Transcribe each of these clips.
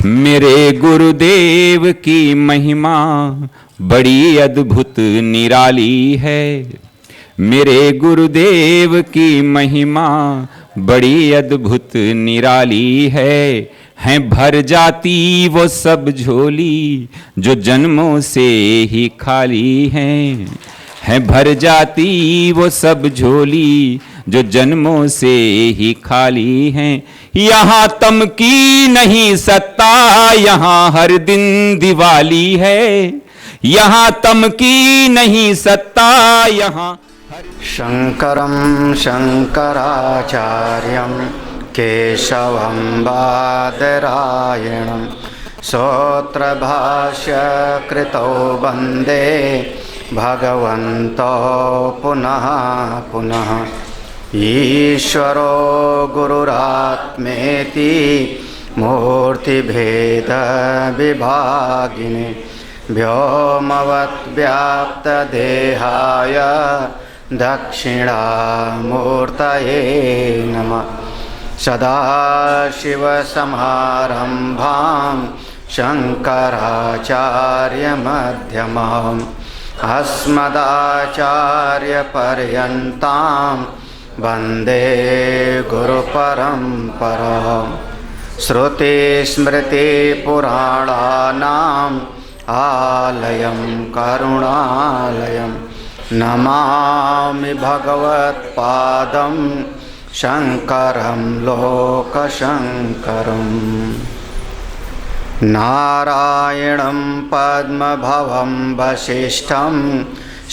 मेरे गुरुदेव की महिमा बड़ी अद्भुत निराली है। मेरे गुरुदेव की महिमा बड़ी अद्भुत निराली है भर जाती वो सब झोली जो जन्मों से ही खाली है भर जाती वो सब झोली जो जन्मों से ही खाली हैं। यहाँ तम की नहीं सत्ता, यहाँ हर दिन दिवाली है। यहाँ तम की नहीं सत्ता, यहाँ शंकरं शंकराचार्यं केशवं बादरायणं सूत्रभाष्यकृतौ वन्दे भगवन्तो पुनः पुनः। ईश्वरो गुरुरात्मेति मूर्तिभेदविभागिने व्योमवद्व्याप्तदेहाय दक्षिणामूर्तये नमः। सदाशिवसमारम्भां शङ्कराचार्यमध्यमाम् अस्मदाचार्यपर्यन्तां वन्दे गुरुपरम्पराम्। श्रुतिस्मृतिपुराणानाम् आलयं करुणालयं नमामि भगवत्पादं शङ्करं लोकशङ्करम्। नारायणं पद्मभवं वसिष्ठं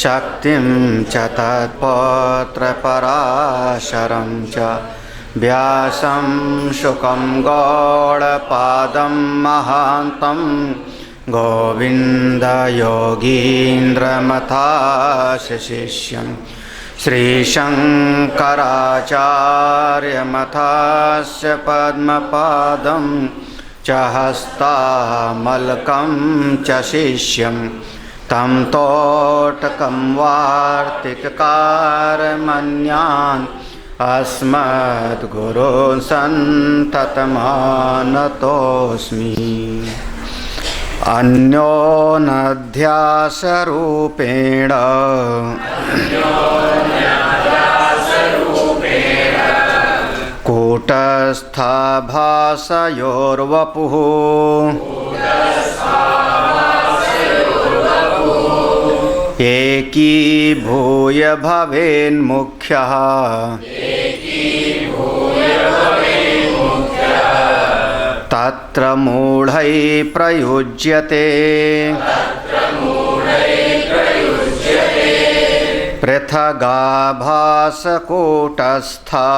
शक्तिं च तत्पौत्रपराशरं च व्यासं शुकं गौडपादं महान्तं गोविन्दयोगीन्द्रमथास्य शिष्यं श्रीशङ्कराचार्यमथास्य पद्मपादं च हस्तामलकं च शिष्यं तं तोटकं वार्तिककारमन्यान् अस्मद्गुरून् सन्ततमानतोऽस्मि। अन्योनध्यासरूपेण कूटस्थाभासयोर्वपुः एकीभूय भवेन्मुख्यः तत्र मूढैः प्रयुज्यते पृथगाभासकूटस्था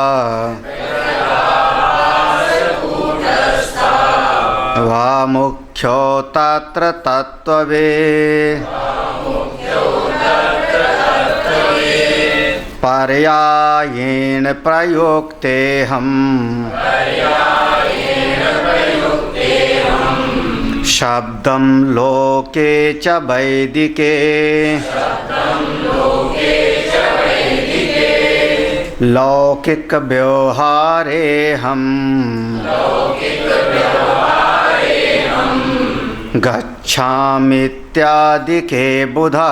वा मुख्यो तत्र तत्त्ववे पर्यायेण प्रयुक्तेऽहम् शब्दं लोके च वैदिके लौकिक व्यवहारे हम गच्छामीत्यादिके बुधा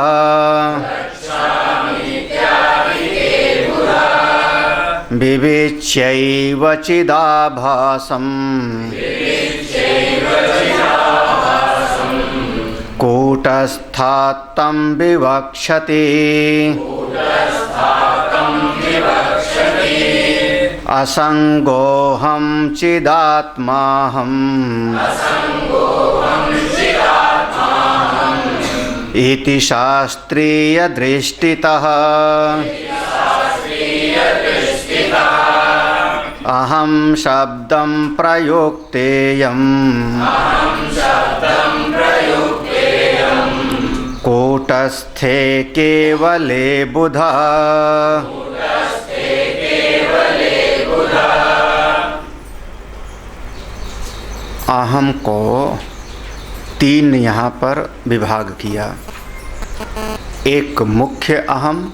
विवेच्यैव चिदाभासम् कूटस्थात्तं विवक्षति असंगोऽहं चिदात्माहम् इति शास्त्रीयदृष्टितः अहं शब्दं प्रयुक्तेयम् कूटस्थे केवले बुधा अहम को तीन यहाँ पर विभाग किया, एक मुख्य अहम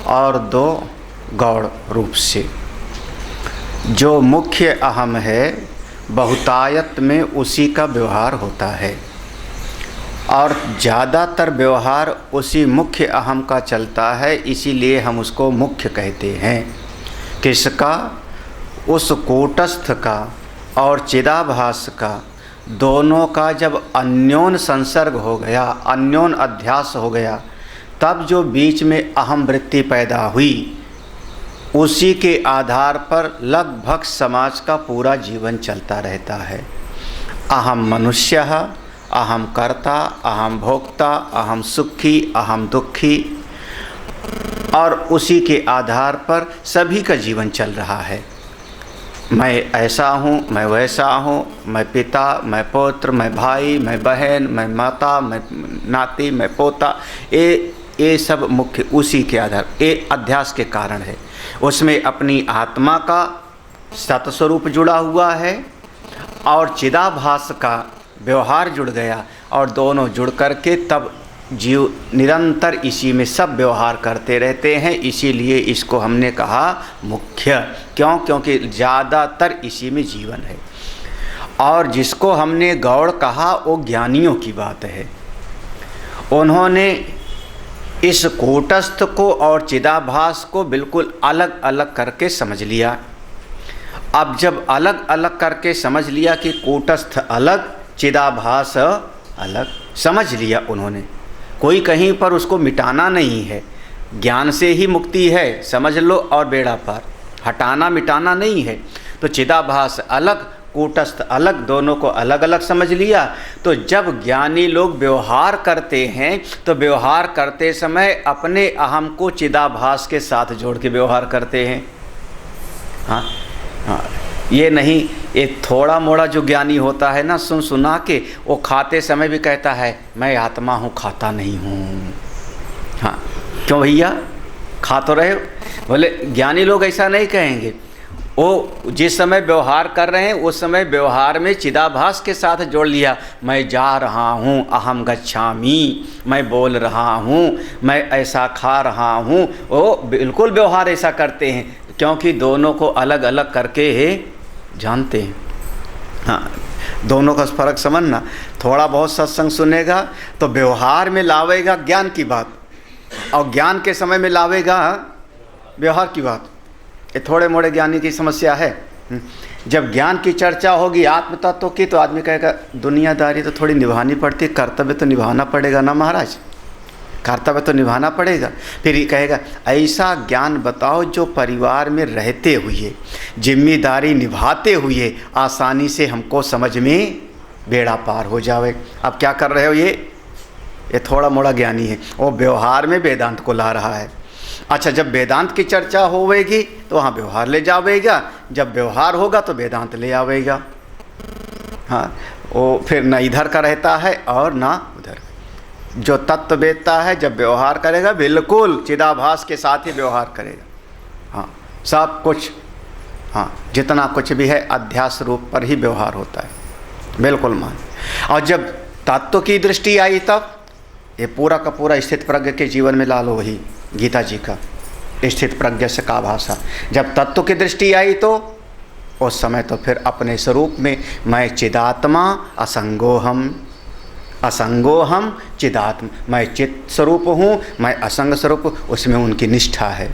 और दो गौड़ रूप से। जो मुख्य अहम है बहुतायत में उसी का व्यवहार होता है और ज़्यादातर व्यवहार उसी मुख्य अहम का चलता है, इसीलिए हम उसको मुख्य कहते हैं। किसका? उस कूटस्थ का और चिदाभास का, दोनों का जब अन्योन संसर्ग हो गया, अन्योन अध्यास हो गया, तब जो बीच में अहम वृत्ति पैदा हुई, उसी के आधार पर लगभग समाज का पूरा जीवन चलता रहता है। अहम मनुष्यः, अहम कर्ता, अहम भोक्ता, अहम सुखी, अहम दुखी, और उसी के आधार पर सभी का जीवन चल रहा है। मैं ऐसा हूँ, मैं वैसा हूँ, मैं पिता, मैं पुत्र, मैं भाई, मैं बहन, मैं माता, मैं नाती, मैं पोता, ये सब मुख्य उसी के आधार, ये अध्यास के कारण है। उसमें अपनी आत्मा का सतस्वरूप जुड़ा हुआ है और चिदाभास का व्यवहार जुड़ गया, और दोनों जुड़ करके तब जीव निरंतर इसी में सब व्यवहार करते रहते हैं। इसीलिए इसको हमने कहा मुख्य। क्यों? क्योंकि ज़्यादातर इसी में जीवन है। और जिसको हमने गौड़ कहा वो ज्ञानियों की बात है। उन्होंने इस कूटस्थ को और चिदाभास को बिल्कुल अलग अलग करके समझ लिया। अब जब अलग अलग करके समझ लिया कि कूटस्थ अलग, चिदाभास अलग, समझ लिया उन्होंने, कोई कहीं पर उसको मिटाना नहीं है। ज्ञान से ही मुक्ति है, समझ लो, और बेड़ा पार, हटाना मिटाना नहीं है। तो चिदाभास अलग, कूटस्थ अलग, दोनों को अलग अलग समझ लिया। तो जब ज्ञानी लोग व्यवहार करते हैं तो व्यवहार करते समय अपने अहम को चिदाभास के साथ जोड़ के व्यवहार करते हैं। हाँ हाँ, ये नहीं, ये थोड़ा मोड़ा जो ज्ञानी होता है ना, सुन सुना के वो खाते समय भी कहता है मैं आत्मा हूँ, खाता नहीं हूँ। हाँ, क्यों भैया, खा तो रहे हो? बोले ज्ञानी लोग ऐसा नहीं कहेंगे। वो जिस समय व्यवहार कर रहे हैं उस समय व्यवहार में चिदाभास के साथ जोड़ लिया। मैं जा रहा हूँ, अहम गच्छामि, मैं बोल रहा हूँ, मैं ऐसा खा रहा हूँ। वो बिल्कुल व्यवहार ऐसा करते हैं, क्योंकि दोनों को अलग अलग करके जानते हैं। हाँ, दोनों का फर्क समझना। थोड़ा बहुत सत्संग सुनेगा तो व्यवहार में लावेगा ज्ञान की बात, और ज्ञान के समय में लावेगा व्यवहार की बात। ये थोड़े मोड़े ज्ञानी की समस्या है। जब ज्ञान की चर्चा होगी आत्म तत्व की, तो आदमी कहेगा दुनियादारी तो थोड़ी निभानी पड़ती है, कर्तव्य तो निभाना पड़ेगा ना महाराज, कर्तव्य तो निभाना पड़ेगा। फिर ये कहेगा ऐसा ज्ञान बताओ जो परिवार में रहते हुए, जिम्मेदारी निभाते हुए आसानी से हमको समझ में बेड़ा पार हो जावे। अब क्या कर रहे हो? ये थोड़ा मोड़ा ज्ञानी है, वो व्यवहार में वेदांत को ला रहा है। अच्छा, जब वेदांत की चर्चा होवेगी तो वहाँ व्यवहार ले जावेगा, जब व्यवहार होगा तो वेदांत ले आवेगा। हाँ, वो फिर न इधर का रहता है और ना उधर। जो तत्व वेदता है जब व्यवहार करेगा बिल्कुल चिदाभास के साथ ही व्यवहार करेगा। हाँ, सब कुछ, हाँ जितना कुछ भी है अध्यास रूप पर ही व्यवहार होता है, बिल्कुल मान। और जब तत्व की दृष्टि आई तब ये पूरा का पूरा स्थित प्रज्ञ के जीवन में ला लो, वही गीता जी का स्थित प्रज्ञ से का भाषा। जब तत्व की दृष्टि आई तो उस समय तो फिर अपने स्वरूप में मैं चिदात्मा असंगोहम, असंगोहम चिदात्म, मैं चित स्वरूप हूँ, मैं असंग स्वरूप, उसमें उनकी निष्ठा है।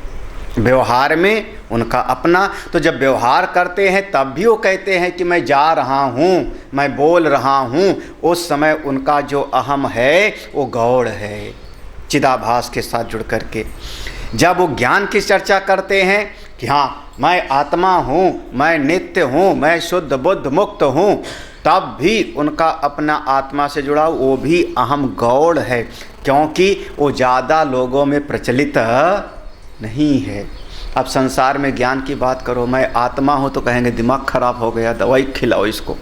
व्यवहार में उनका अपना। तो जब व्यवहार करते हैं तब भी वो कहते हैं कि मैं जा रहा हूँ, मैं बोल रहा हूँ, उस समय उनका जो अहम है वो गौड़ है, चिदाभास के साथ जुड़ करके। जब वो ज्ञान की चर्चा करते हैं कि हाँ मैं आत्मा हूँ, मैं नित्य हूँ, मैं शुद्ध बुद्ध मुक्त हूँ, तब भी उनका अपना आत्मा से जुड़ा वो भी अहम गौड़ है, क्योंकि वो ज़्यादा लोगों में प्रचलित नहीं है। अब संसार में ज्ञान की बात करो, मैं आत्मा हूँ, तो कहेंगे दिमाग खराब हो गया, दवाई खिलाओ इसको।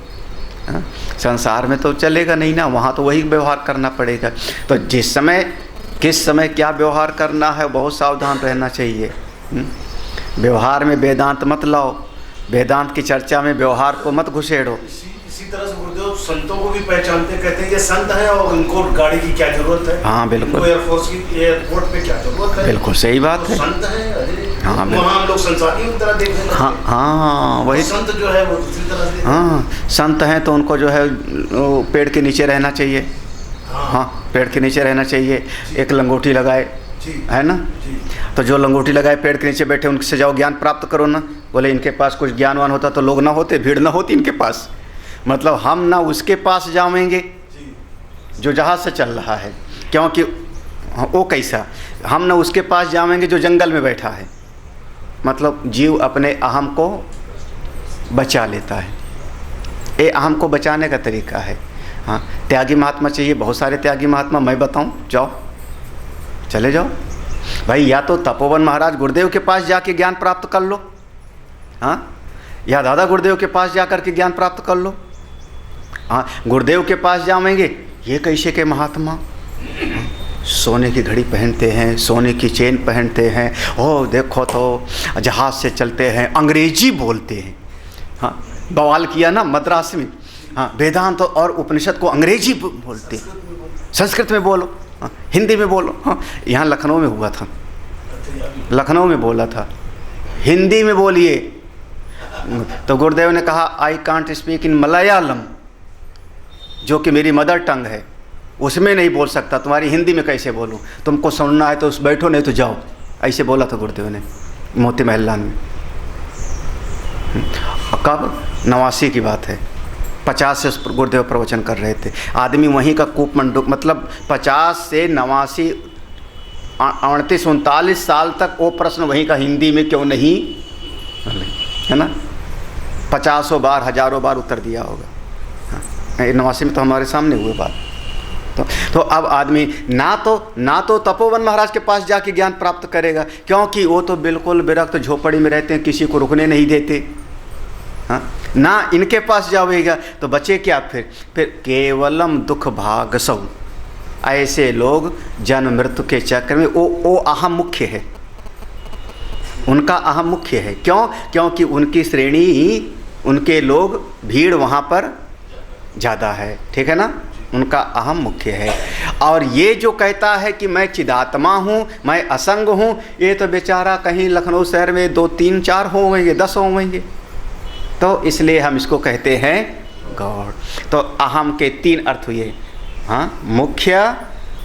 संसार में तो चलेगा नहीं ना, वहाँ तो वही व्यवहार करना पड़ेगा। तो जिस समय किस समय क्या व्यवहार करना है बहुत सावधान रहना चाहिए। व्यवहार में वेदांत मत लाओ, वेदांत की चर्चा में व्यवहार को मत घुसेड़ो। इसी तरह से गुरुदेव संतों को भी पहचानते, कहते हैं ये संत है और उनको गाड़ी की क्या जरूरत है। हाँ बिल्कुल, एयरफोर्स की एयरपोर्ट पे क्या जरूरत है। बिल्कुल सही बात है। संत है, अरे हाँ वहाँ हम लोग संसारी की तरह देखने लगते हाँ हैं। हाँ वही। संत जो है वो दूसरी तरह से। हाँ संत हैं तो उनको जो है वो पेड़ के नीचे रहना चाहिए। हाँ पेड़ के नीचे रहना चाहिए, एक लंगोटी लगाए, जी है ना। जी। तो जो लंगोटी लगाए पेड़ के नीचे बैठे उनसे जाओ ज्ञान प्राप्त करो ना। बोले इनके पास कुछ ज्ञानवान होता तो लोग ना होते, भीड़ ना होती इनके पास। मतलब हम ना उसके पास जाएंगे जी। जो जहाज से चल रहा है, क्योंकि वो कैसा, हम ना उसके पास जाएंगे जो जंगल में बैठा है। मतलब जीव अपने अहम को बचा लेता है, ये अहम को बचाने का तरीका है। हाँ त्यागी महात्मा चाहिए, बहुत सारे त्यागी महात्मा मैं बताऊं, जाओ चले जाओ भाई, या तो तपोवन महाराज गुरुदेव के पास जाके ज्ञान प्राप्त कर लो, हाँ, या दादा गुरुदेव के पास जा कर के ज्ञान प्राप्त कर लो। हाँ गुरुदेव के पास जाएंगे, ये कैसे के महात्मा, सोने की घड़ी पहनते हैं, सोने की चेन पहनते हैं, ओ देखो तो जहाज़ से चलते हैं, अंग्रेजी बोलते हैं। हाँ बवाल किया ना मद्रास में। हाँ वेदांत और उपनिषद को अंग्रेजी बोलते हैं, संस्कृत में बोलो, हाँ हिंदी में बोलो। हाँ यहाँ लखनऊ में हुआ था, लखनऊ में बोला था, हिंदी में बोलिए। तो गुरुदेव ने कहा I can't speak in Malayalam, जो कि मेरी मदर टंग है, उसमें नहीं बोल सकता, तुम्हारी हिंदी में कैसे बोलूँ, तुमको सुनना है तो उस बैठो नहीं तो जाओ, ऐसे बोला था गुरुदेव ने मोती महलान में। कब 89 की बात है, 50 से गुरुदेव प्रवचन कर रहे थे, आदमी वहीं का कूप मंडूक, मतलब 50 से 89 38 39 साल तक वो प्रश्न वहीं का हिंदी में क्यों नहीं, है ना, 50 बार हजारों बार उत्तर दिया होगा। हाँ 89 में तो हमारे सामने हुए बात। तो अब आदमी ना तो तपोवन महाराज के पास जाके ज्ञान प्राप्त करेगा, क्योंकि वो तो बिल्कुल विरक्त झोपड़ी में रहते हैं, किसी को रुकने नहीं देते। हाँ ना इनके पास जाओगे तो बचे क्या, फिर केवलम दुख भाग सौ, ऐसे लोग जन्म मृत्यु के चक्र में वो अहम मुख्य है, उनका अहम मुख्य है। क्योंकि उनकी श्रेणी, उनके लोग, भीड़ वहाँ पर ज़्यादा है, ठीक है ना, उनका अहम मुख्य है। और ये जो कहता है कि मैं चिदात्मा हूँ, मैं असंग हूँ, ये तो बेचारा कहीं लखनऊ शहर में 2 3 4 होंगे, 10 होंगे। तो इसलिए हम इसको कहते हैं गौड़। तो अहम के 3 अर्थ हुए, हाँ मुख्य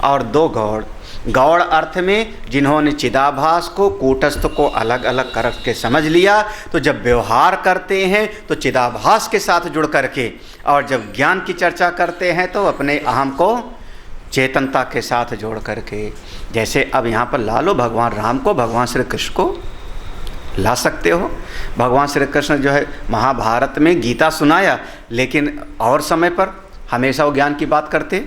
और 2 गौड़। गौड़ अर्थ में जिन्होंने चिदाभास को, कूटस्थ को अलग अलग करके समझ लिया, तो जब व्यवहार करते हैं तो चिदाभास के साथ जुड़ करके, और जब ज्ञान की चर्चा करते हैं तो अपने अहम को चेतनता के साथ जोड़ करके। जैसे अब यहाँ पर ला लो भगवान राम को, भगवान श्री कृष्ण को ला सकते हो। भगवान श्री कृष्ण जो है महाभारत में गीता सुनाया, लेकिन और समय पर हमेशा वो ज्ञान की बात करते,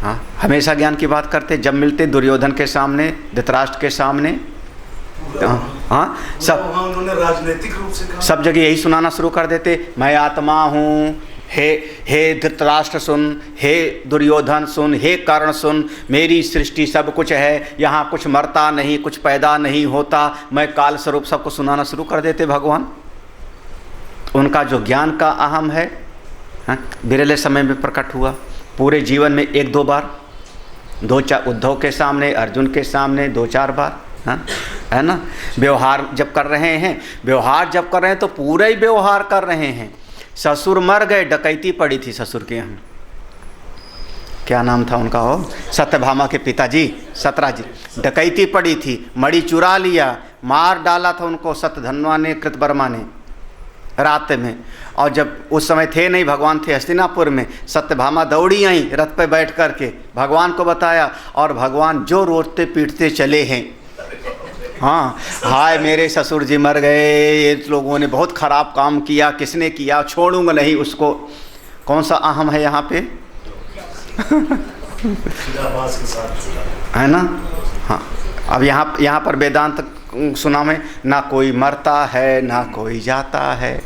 हाँ हमेशा ज्ञान की बात करते। जब मिलते दुर्योधन के सामने, धृतराष्ट्र के सामने, हाँ सब उन्होंने राजनीतिक रूप से सब जगह यही सुनाना शुरू कर देते, मैं आत्मा हूँ, हे धृतराष्ट्र सुन, हे दुर्योधन सुन, हे कर्ण सुन, मेरी सृष्टि सब कुछ है, यहाँ कुछ मरता नहीं, कुछ पैदा नहीं होता, मैं काल स्वरूप, सबको सुनाना शुरू कर देते भगवान। उनका जो ज्ञान का अहम है, विरले समय में प्रकट हुआ, पूरे जीवन में 1-2 बार, 2-4 उद्धव के सामने, अर्जुन के सामने 2-4 बार, हाँ है ना। व्यवहार जब कर रहे हैं, तो पूरा ही व्यवहार कर रहे हैं। ससुर मर गए, डकैती पड़ी थी ससुर के यहाँ, क्या नाम था उनका, हो सत्यभामा के पिताजी सतराजी, डकैती पड़ी थी, मणि चुरा लिया, मार डाला था उनको सत्यधन्वा ने, कृतवर्मा ने रात में। और जब उस समय थे नहीं, भगवान थे हस्तिनापुर में, सत्यभामा दौड़ी आई रथ पे बैठ करके, भगवान को बताया, और भगवान जो रोते पीटते चले हैं, हाँ हाय मेरे ससुर जी मर गए, ये लोगों ने बहुत ख़राब काम किया, किसने किया, छोड़ूंगा नहीं उसको। कौन सा अहम है यहाँ पे है ना। हाँ अब यहाँ पर वेदांत सुना में, ना कोई मरता है, ना कोई जाता है,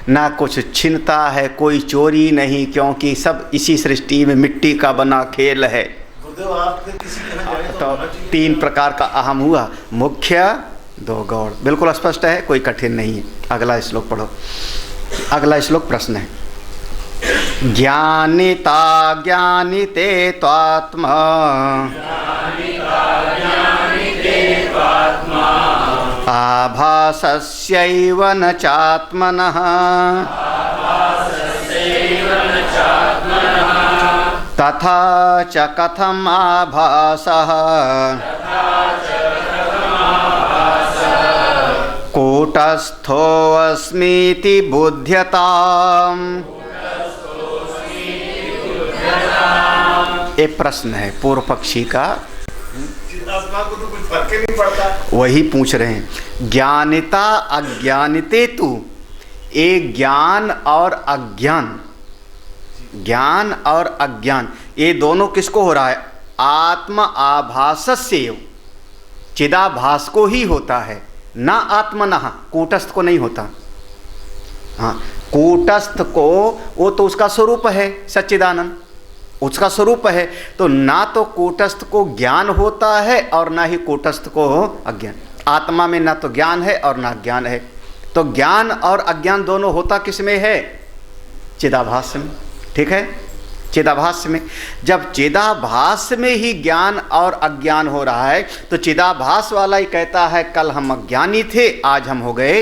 ना कुछ छिनता है, कोई चोरी नहीं, क्योंकि सब इसी सृष्टि में मिट्टी का बना खेल है। तो 3 प्रकार का अहम हुआ, मुख्य, 2 गौड़। बिल्कुल स्पष्ट है, कोई कठिन नहीं है। अगला श्लोक पढ़ो। अगला श्लोक प्रश्न है, ज्ञानिता ज्ञानिते त्वात्मा आभासस्यैव न चात्मनः तथा च कथम आभासः कूटस्थोऽस्मीति बुध्यताम्। एक प्रश्न है पूर्व पक्षी का, चिदात्मा को तो कुछ फर्क ही नहीं पड़ता। वही पूछ रहे हैं। ज्ञानिता अज्ञानिते तु, एक ज्ञान और अज्ञान, ज्ञान और अज्ञान ये दोनों किसको हो रहा है? आत्म आभासस्य, चिदाभास को ही होता है, ना आत्मनः, कूटस्थ को नहीं होता। हाँ, कूटस्थ को वो तो उसका स्वरूप है सच्चिदानंद, उसका स्वरूप है, तो ना तो कूटस्थ को ज्ञान होता है और ना ही कूटस्थ को अज्ञान। आत्मा में ना तो ज्ञान है और ना अज्ञान है, तो ज्ञान और अज्ञान दोनों होता किस में है? चिदाभास में। ठीक है, चिदाभास में। जब चिदाभास में ही ज्ञान और अज्ञान हो रहा है तो चिदाभास वाला ही कहता है कल हम अज्ञानी थे, आज हम हो गए।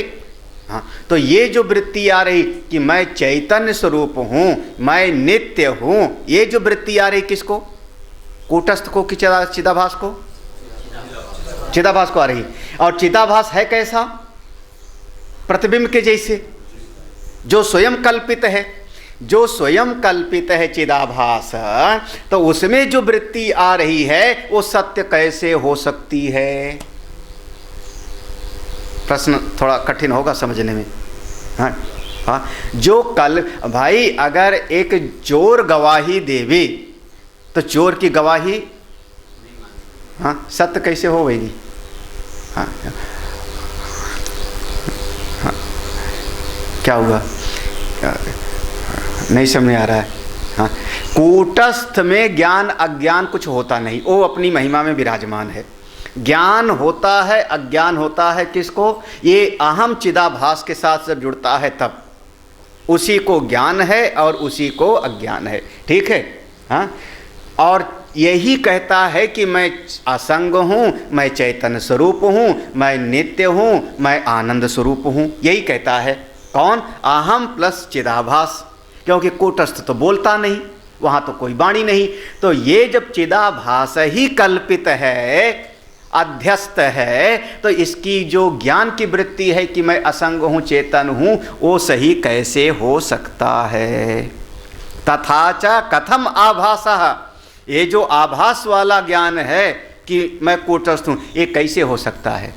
हाँ, तो ये जो वृत्ति आ रही कि मैं चैतन्य स्वरूप हूँ, मैं नित्य हूँ, ये जो वृत्ति आ रही किसको? कूटस्थ को कि चिदाभास को? चिदाभास को आ रही। और चिदाभास है कैसा? प्रतिबिंब के जैसे, जो स्वयं कल्पित है, जो स्वयं कल्पित है चिदाभास, तो उसमें जो वृत्ति आ रही है वो सत्य कैसे हो सकती है? प्रश्न थोड़ा कठिन होगा समझने में। हाँ हाँ, जो कल भाई अगर एक चोर गवाही देवे तो चोर की गवाही हाँ सत्य कैसे होगी? हाँ हाँ, क्या हुआ? नहीं समझ में आ रहा है। हाँ, कूटस्थ में ज्ञान अज्ञान कुछ होता नहीं, वो अपनी महिमा में विराजमान है। ज्ञान होता है, अज्ञान होता है किसको? ये अहम चिदाभास के साथ जब जुड़ता है तब उसी को ज्ञान है और उसी को अज्ञान है। ठीक है। हाँ, और यही कहता है कि मैं असंग हूँ, मैं चैतन्य स्वरूप हूँ, मैं नित्य हूँ, मैं आनंद स्वरूप हूँ, यही कहता है। कौन? अहम प्लस चिदाभास। क्योंकि कूटस्थ तो बोलता नहीं, वहाँ तो कोई वाणी नहीं, तो ये जब चिदाभास ही कल्पित है, अध्यस्त है, तो इसकी जो ज्ञान की वृत्ति है कि मैं असंग हूँ, चेतन हूँ, वो सही कैसे हो सकता है? तथा च कथम आभासः, ये जो आभास वाला ज्ञान है कि मैं कूटस्थ हूँ, ये कैसे हो सकता है?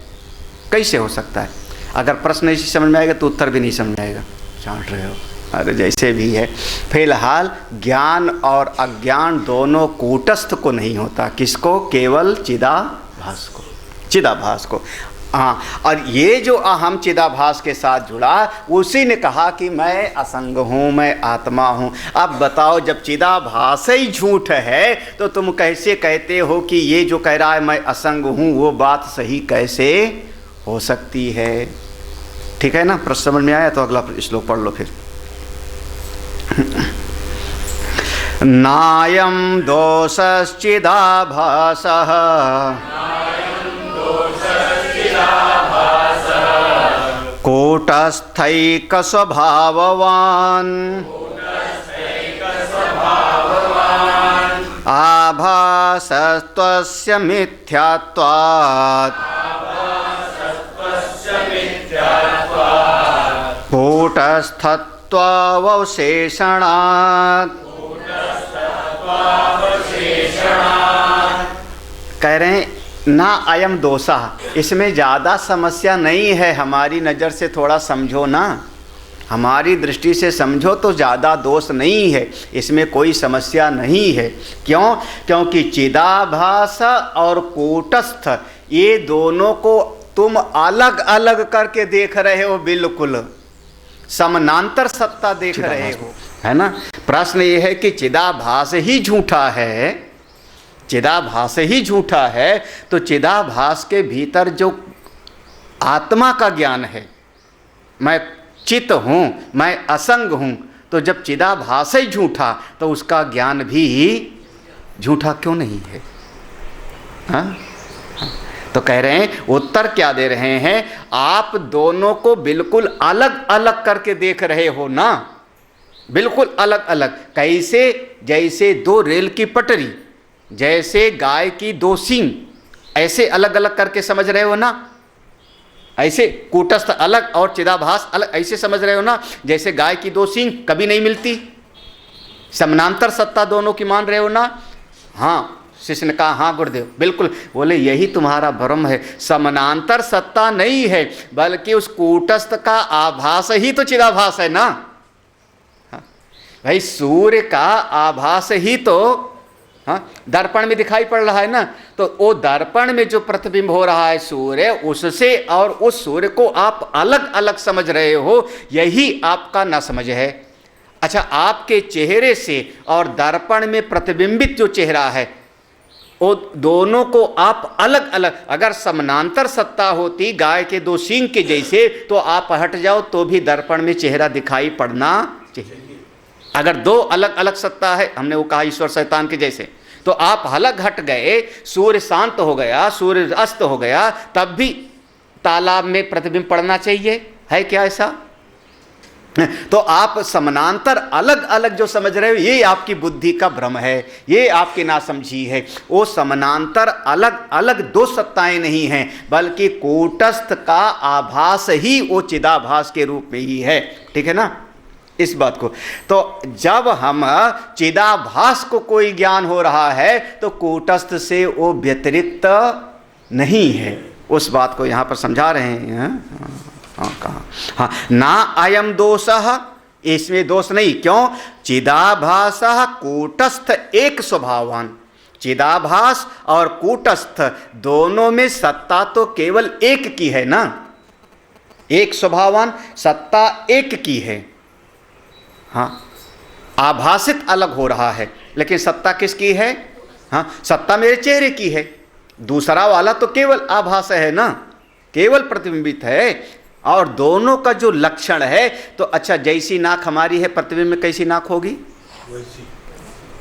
कैसे हो सकता है? अगर प्रश्न इसी समझ में आएगा तो उत्तर भी नहीं समझ आएगा। चाट रहे हो? अरे जैसे भी है, फिलहाल ज्ञान और अज्ञान दोनों कूटस्थ को नहीं होता। किसको? केवल चिदाभास को, चिदाभास को। हाँ, और ये जो अहम चिदाभास के साथ जुड़ा, उसी ने कहा कि मैं असंग हूँ, मैं आत्मा हूँ। अब बताओ, जब चिदाभास ही झूठ है तो तुम कैसे कहते हो कि ये जो कह रहा है मैं असंग हूँ, वो बात सही कैसे हो सकती है? ठीक है ना? प्रश्न समझ में आया तो अगला श्लोक पढ़ लो फिर। नायं दोषश्चिदाभासः कूटस्थैकस्वभाववान् आभासस्त्वस्य मिथ्यात्वात् कूटस्थत्वावशेषणात्। कह रहे हैं ना अयम दोषा, इसमें ज़्यादा समस्या नहीं है। हमारी नज़र से थोड़ा समझो ना, हमारी दृष्टि से समझो तो ज़्यादा दोष नहीं है, इसमें कोई समस्या नहीं है। क्यों? क्योंकि चिदाभास और कूटस्थ ये दोनों को तुम अलग अलग करके देख रहे हो, बिल्कुल समानांतर सत्ता देख रहे हो, है ना? प्रश्न ये है कि चिदाभास ही झूठा है, चिदाभास ही झूठा है, तो चिदाभास के भीतर जो आत्मा का ज्ञान है, मैं चित हूँ, मैं असंग हूँ, तो जब चिदाभास ही झूठा तो उसका ज्ञान भी झूठा क्यों नहीं है? हाँ? तो तो कह रहे हैं, उत्तर क्या दे रहे हैं, आप दोनों को बिल्कुल अलग अलग करके देख रहे हो ना, बिल्कुल अलग अलग। कैसे? जैसे दो रेल की पटरी, जैसे गाय की दो सींग, ऐसे अलग अलग करके समझ रहे हो ना। ऐसे कूटस्थ अलग और चिदाभास अलग, ऐसे समझ रहे हो ना। जैसे गाय की दो सींग कभी नहीं मिलती, समानांतर सत्ता दोनों की मान रहे हो ना। हाँ, शिष्य ने कहा हाँ गुरुदेव बिल्कुल। बोले यही तुम्हारा भ्रम है, समानांतर सत्ता नहीं है, बल्कि उस कूटस्थ का आभास ही तो चिदाभास है ना। हाँ, भाई सूर्य का आभास ही तो दर्पण में दिखाई पड़ रहा है ना। तो वो दर्पण में जो प्रतिबिंब हो रहा है सूर्य, उससे और उस सूर्य को आप अलग अलग समझ रहे हो, यही आपका ना समझ है। अच्छा, आपके चेहरे से और दर्पण में प्रतिबिंबित जो चेहरा है, वो दोनों को आप अलग अलग, अगर समानांतर सत्ता होती गाय के दो सींग के जैसे, तो आप हट जाओ तो भी दर्पण में चेहरा दिखाई पड़ना चाहिए। अगर दो अलग अलग सत्ता है, हमने वो कहा ईश्वर शैतान के जैसे, तो आप अलग हट गए, सूर्य शांत हो गया, सूर्य अस्त हो गया, तब भी तालाब में प्रतिबिंब पड़ना चाहिए। है क्या ऐसा? तो आप समानांतर अलग अलग जो समझ रहे हो, ये आपकी बुद्धि का भ्रम है, ये आपकी नासमझी है। वो समानांतर अलग अलग दो सत्ताएं नहीं हैं, बल्कि कूटस्थ का आभास ही वो चिदाभास के रूप में ही है। ठीक है ना इस बात को? तो जब हम चिदाभास को कोई ज्ञान हो रहा है, तो कूटस्थ से वो व्यतिरिक्त नहीं है। उस बात को यहाँ पर समझा रहे हैं। हाँ कहा, हाँ ना अयम दोषः, इसमें दोष नहीं। क्यों? चिदाभास कूटस्थ एक स्वभावान। चिदाभास और कूटस्थ दोनों में सत्ता तो केवल एक की है ना, एक स्वभावान, सत्ता एक की है। हाँ, आभासित अलग हो रहा है, लेकिन सत्ता किसकी है? हाँ, सत्ता मेरे चेहरे की है, दूसरा वाला तो केवल आभास है ना, केवल प्रतिबिंबित है। और दोनों का जो लक्षण है, तो अच्छा जैसी नाक हमारी है, प्रतिबिंब में कैसी नाक होगी?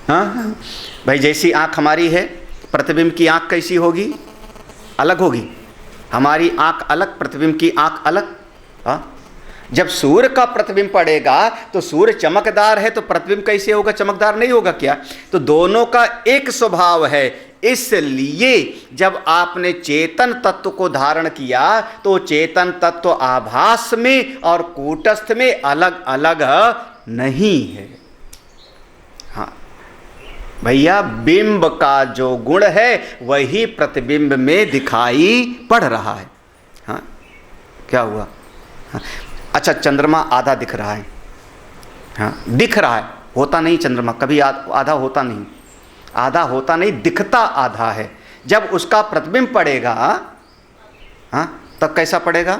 हाँ भाई, जैसी आँख हमारी है, प्रतिबिंब की आँख कैसी होगी? अलग होगी। हमारी आँख अलग, प्रतिबिंब की आँख अलग। हाँ, जब सूर्य का प्रतिबिंब पड़ेगा तो सूर्य चमकदार है, तो प्रतिबिंब कैसे होगा? चमकदार नहीं होगा क्या? तो दोनों का एक स्वभाव है। इसलिए जब आपने चेतन तत्व को धारण किया, तो चेतन तत्व आभास में और कूटस्थ में अलग अलग नहीं है। हाँ भैया, बिंब का जो गुण है वही प्रतिबिंब में दिखाई पड़ रहा है। हाँ, क्या हुआ? हाँ, अच्छा, चंद्रमा आधा दिख रहा है। हाँ, दिख रहा है, होता नहीं चंद्रमा कभी आधा होता नहीं, आधा होता नहीं, दिखता आधा है। जब उसका प्रतिबिंब पड़ेगा, हाँ, तब कैसा पड़ेगा?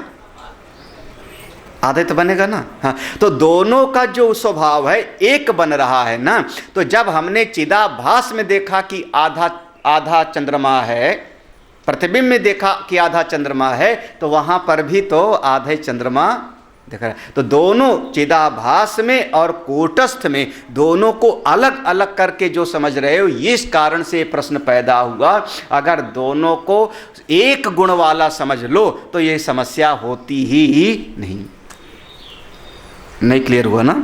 आधे तो बनेगा ना। हाँ, तो दोनों का जो स्वभाव है एक बन रहा है ना। तो जब हमने चिदाभास में देखा कि आधा आधा चंद्रमा है, प्रतिबिंब में देखा कि आधा चंद्रमा है, तो वहां पर भी तो आधे चंद्रमा दिख रहा है। तो दोनों चिदाभास में और कूटस्थ में दोनों को अलग अलग करके जो समझ रहे हो, इस कारण से प्रश्न पैदा हुआ। अगर दोनों को एक गुण वाला समझ लो तो ये समस्या होती ही नहीं। नहीं क्लियर हुआ ना?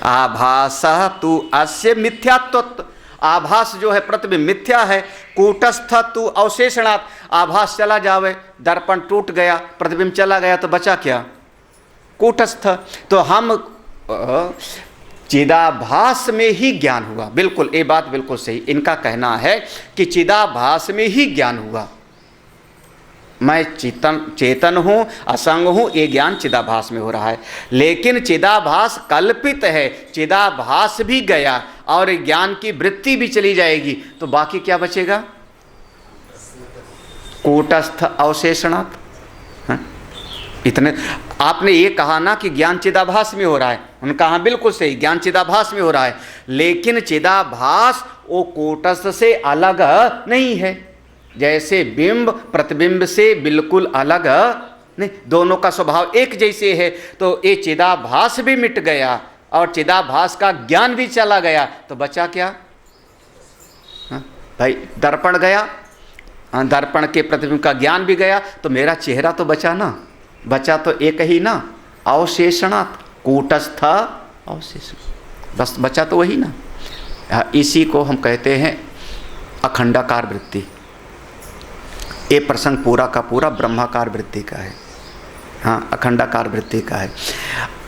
आभासः तु अस्य मिथ्यात्व, आभास जो है प्रतिबिंब मिथ्या है। कूटस्थ तु अवशेषणात्, आभास चला जावे, दर्पण टूट गया, प्रतिबिंब चला गया, तो बचा क्या? कूटस्थ। तो हम चिदाभास में ही ज्ञान हुआ। बिल्कुल, ये बात बिल्कुल सही। इनका कहना है कि चिदाभास में ही ज्ञान हुआ। मैं चेतन हूँ, असंग हूँ, ये ज्ञान चिदाभास में हो रहा है। लेकिन चिदाभास कल्पित है, चिदाभास भी गया और ज्ञान की वृत्ति भी चली जाएगी, तो बाकी क्या बचेगा? कूटस्थ अवशेषणात्। इतने आपने ये कहा ना कि ज्ञान चिदाभास में हो रहा है, उन्होंने कहा बिल्कुल सही, ज्ञान चिदाभास में हो रहा है। लेकिन चिदाभास वो कूटस्थ से अलग नहीं है। जैसे बिंब प्रतिबिंब से बिल्कुल अलग नहीं, दोनों का स्वभाव एक जैसे है। तो ये चिदाभास भी मिट गया और चिदाभास का ज्ञान भी चला गया, तो बचा क्या? हाँ? भाई, दर्पण गया, दर्पण के प्रतिबिंब का ज्ञान भी गया, तो मेरा चेहरा तो बचा ना, बचा तो एक ही ना, अवशेषणात् कूटस्थ अवशेषण, बस बचा तो वही ना। इसी को हम कहते हैं अखंडाकार वृत्ति। ये प्रसंग पूरा का पूरा ब्रह्माकार वृत्ति का है, हाँ, अखंडाकार वृत्ति का है।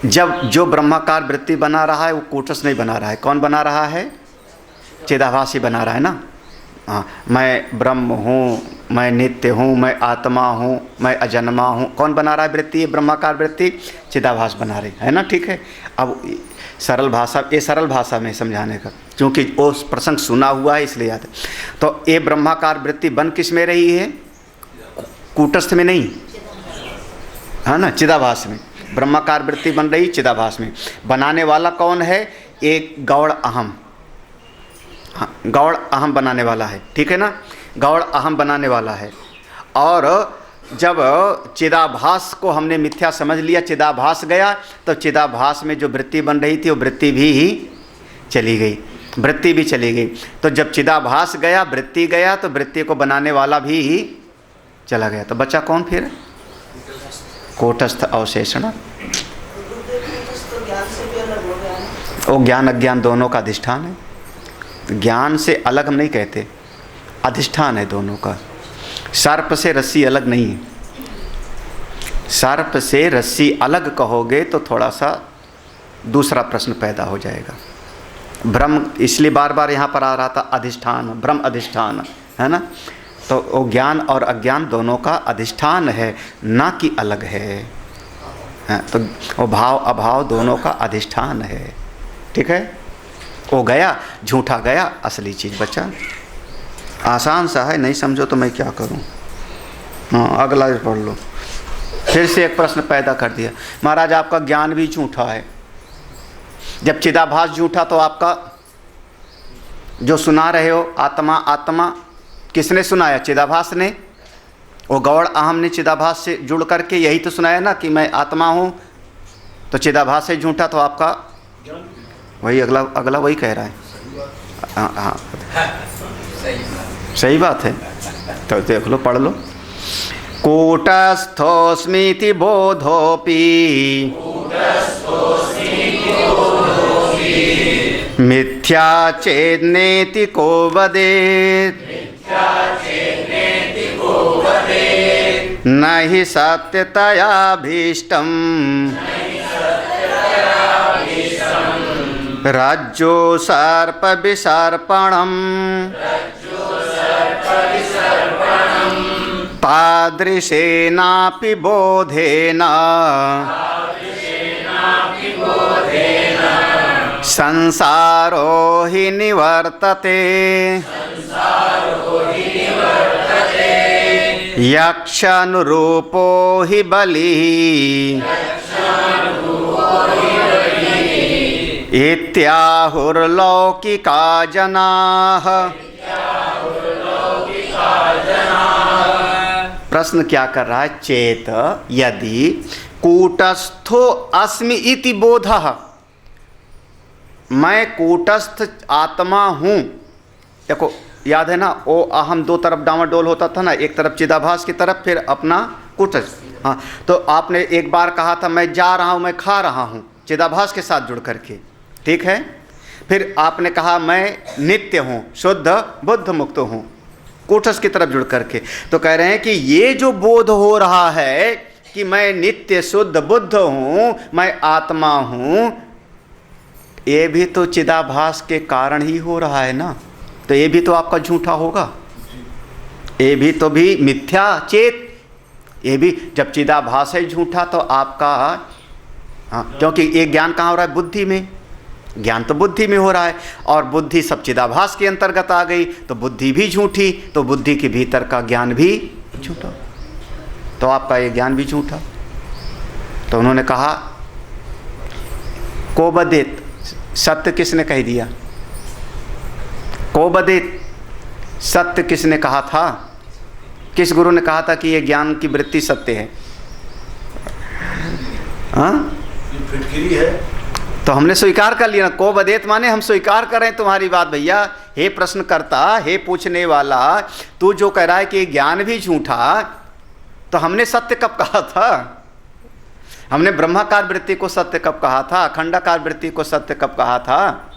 जब जो ब्रह्माकार वृत्ति बना रहा है वो कूटस्थ नहीं बना रहा है। कौन बना रहा है? चिदाभास ही बना रहा है ना। हाँ, मैं ब्रह्म हूँ, मैं नित्य हूँ, मैं आत्मा हूँ, मैं अजन्मा हूँ। कौन बना रहा है वृत्ति? ये ब्रह्माकार वृत्ति चिदाभास बना रही है ना। ठीक है, अब सरल भाषा, ये सरल भाषा में समझाने का, क्योंकि वो प्रसंग सुना हुआ है इसलिए याद है। तो ये ब्रह्माकार वृत्ति बन किस में रही है? कूटस्थ में नहीं, है ना, चिदाभास में। ब्रह्माकार वृत्ति बन रही चिदाभास में। बनाने वाला कौन है? एक गौड़ अहम, हाँ, गौड़ अहम बनाने वाला है, ठीक है ना, गौड़ अहम बनाने वाला है। और जब चिदाभास को हमने मिथ्या समझ लिया, चिदाभास गया, तो चिदाभास में जो वृत्ति बन रही थी वो वृत्ति भी चली गई, वृत्ति भी चली गई। तो जब चिदाभास गया, वृत्ति गया, तो वृत्ति को बनाने वाला भी चला गया। तो बचा कौन फिर? कूटस्थ अवशेषण। वो ज्ञान अज्ञान दोनों का अधिष्ठान है। ज्ञान से अलग हम नहीं कहते, अधिष्ठान है दोनों का। सर्प से रस्सी अलग नहीं है। सर्प से रस्सी अलग कहोगे तो थोड़ा सा दूसरा प्रश्न पैदा हो जाएगा। ब्रह्म, इसलिए बार बार यहाँ पर आ रहा था अधिष्ठान, ब्रह्म अधिष्ठान, है ना। तो वो ज्ञान और अज्ञान दोनों का अधिष्ठान है, ना कि अलग है। तो वो भाव अभाव दोनों का अधिष्ठान है, ठीक है। वो गया, झूठा गया, असली चीज़ बचा। आसान सा है, नहीं समझो तो मैं क्या करूं। हाँ, अगला पढ़ लो। फिर से एक प्रश्न पैदा कर दिया, महाराज आपका ज्ञान भी झूठा है। जब चिदाभास झूठा तो आपका जो सुना रहे हो आत्मा आत्मा, किसने सुनाया? चिदाभास ने। वो गौड़ अहम ने चिदाभास से जुड़ करके यही तो सुनाया ना कि मैं आत्मा हूँ। तो चिदाभास से झूठा तो आपका वही अगला वही कह रहा है। हाँ हाँ, सही बात है। तो देख लो, पढ़ लो। कूटस्थोस्मीति बोधोपि मिथ्या चेन्नेति को वदेत् न हि सत्यतयाभीष्टम् राज्यो सर्प विसर्पणम् तादृशेनापि बोधेन संसारो हि निवर्तते यक्षनुरूपो हि बलिः इत्याहुर्लौकिका जनाः। प्रश्न क्या कर रहा है? चेत यदि कूटस्थो अस्मि इति बोधः, मैं कूटस्थ आत्मा हूँ। देखो याद है ना, ओ अहम दो तरफ डामाडोल होता था ना, एक तरफ चिदाभास की तरफ, फिर अपना कूटस्थ। हाँ, तो आपने एक बार कहा था मैं जा रहा हूँ, मैं खा रहा हूँ, चिदाभास के साथ जुड़ करके, ठीक है। फिर आपने कहा मैं नित्य हूँ, शुद्ध बुद्ध मुक्त हूँ, कूटस्थ की तरफ जुड़ करके। तो कह रहे हैं कि ये जो बोध हो रहा है कि मैं नित्य शुद्ध बुद्ध हूँ, मैं आत्मा हूँ, ये भी तो चिदाभास के कारण ही हो रहा है ना। तो ये भी तो आपका झूठा होगा, ये भी तो भी मिथ्या चेत। ये भी जब चिदाभास है झूठा तो आपका, हाँ, क्योंकि ये ज्ञान कहाँ हो रहा है? बुद्धि में। ज्ञान तो बुद्धि में हो रहा है, और बुद्धि सब चिदाभास के अंतर्गत आ गई, तो बुद्धि भी झूठी, तो बुद्धि के भीतर का ज्ञान भी झूठा, तो आपका ये ज्ञान भी झूठा। तो उन्होंने कहा को बदेत, सत्य किसने कह दिया? को बदेत, सत्य किसने कहा था? किस गुरु ने कहा था कि ये ज्ञान की वृत्ति सत्य है? हाँ, ये फिटकिरी है। तो हमने स्वीकार कर लिया ना। को बदेत माने हम स्वीकार कर रहे हैं तुम्हारी बात भैया, हे प्रश्नकर्ता, हे पूछने वाला, तू जो कह रहा है कि ज्ञान भी झूठा, तो हमने सत्य कब कहा था? हमने ब्रह्माकार वृत्ति को सत्य कब कहा था? अखंडाकार वृत्ति को सत्य कब कहा था?